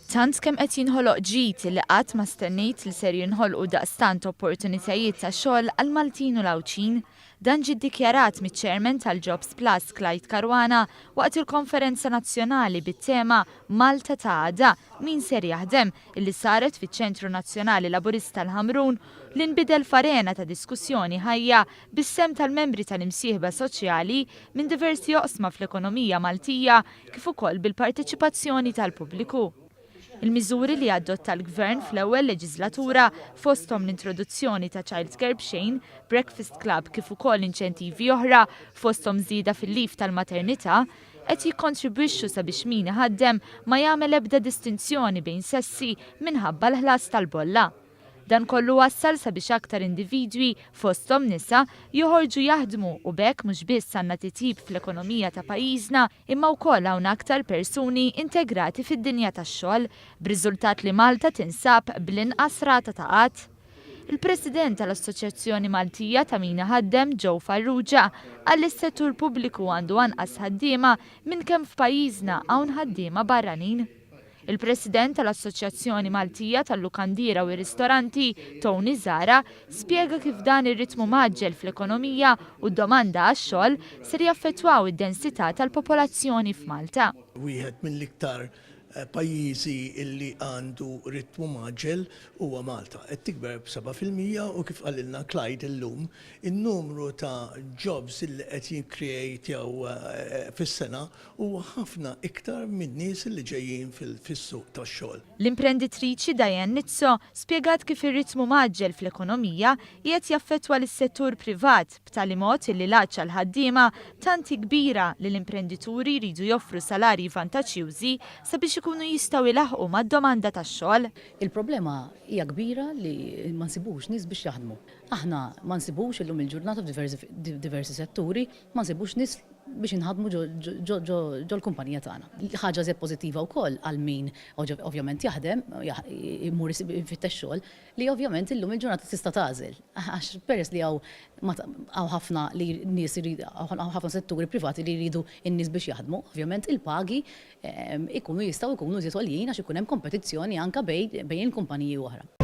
Tant kemm qed jinħoloq ġid li qatt ma stennejt li ser jinħolqu daqstant opportunitajiet ta' xogħol għal Maltin u Lawċin, dan ġie ddikjarat miċ-Chairman tal-Jobs Plus Clyde Caruana waqt il-Konferenza Nazzjonali bit-tema Malta ta' għada min ser jaħdem illi saret fiċ-Ċentru Nazzjonali Laburista l-Ħamrun li nbidel f'arena ta' diskussjoni ħajja bis-sem tal-membri tal-imsieħba soċjali minn diversi oqsma fl-ekonomija Maltija kif ukoll bil-parteċipazzjoni tal-pubbliku. Il-miżuri li adotta l-Gvern fl-ewwel leġislatura fosthom l-introduzzjoni ta' Childcare b'xejn, Breakfast Club kif ukoll inċentivi oħra fosthom żieda fil-lif tal-maternità qed jikkontribwixxu sabiex min iħaddem ma jagħmel ebda distinzjoni bejn sessi minħabba l-ħlas tal-bolla. Dan kollu wassal sabiex aktar individwi fosthom nisa joħorġu jaħdmu u bekk mhux biss għandna titjib fl-ekonomija ta' pajjiżna imma wkoll hawn aktar persuni integrati fid-dinja tax-xogħol b'riżultat li Malta tinsab bl-inqas rata ta' qatt. Il-President tal-Assoċjazzjoni Maltija ta' min ħaddem Joe Farrugia qal li s-settur pubbliku għandu anqas ħaddiema minn kemm f'pajjiżna hawn ħaddiema barranin. Il-President tal-Assoċjazzjoni Maltija tal-Lukandira u r-Ristoranti, Tony Zara, spjega kif dan ir-ritmu maġġel fl-ekonomija u d-domanda għax-xogħol ser jaffettwaw id-densità tal-popolazzjoni f'Malta. Wieħed mill-iktar pajjiżi illi għandu ritmu maġġel huwa Malta. Qed tikber b'7% u kif qalilna Clyde illum, in-numru ta' jobs illi qed jinkreatjaw fis-sena huwa ħafna iktar minn nies li ġejjin fis-suq tax-xogħol. L-imprenditriċi Diane Nizzo spjegat kif ir-ritmu maġġel fl-ekonomija qiegħed jaffettwa lis-settur privat b'tali mod illi l-għaġġa l-ħaddiema tanti kbira li l-imprendituri jridu joffru salarji vantaġġjużi sabiex ikunu jistgħu ilaħqu mad-domanda tax-xogħol. Il-problema hija kbira li ma nsibux nies biex jaħdmu. Aħna ma nsibux illum il-ġurnata f'diversi setturi, ma nsibux nies biex inħadmu ġo l-kumpanija tagħna. Ħaġa żed pożittiva wkoll għal min ovvjament jaħdem, imur ifittex xogħol, li ovvjament illum il-ġurnata tista' tagħżel. Għax peress li hawn ħafna li nies ħafna setturi privati li jridu n-nies biex jaħdmu, ovvjament il-pagi jistgħu jkunu żied għoljin għax ikun hemm kompetizzjoni anke bejn il-kumpaniji oħra.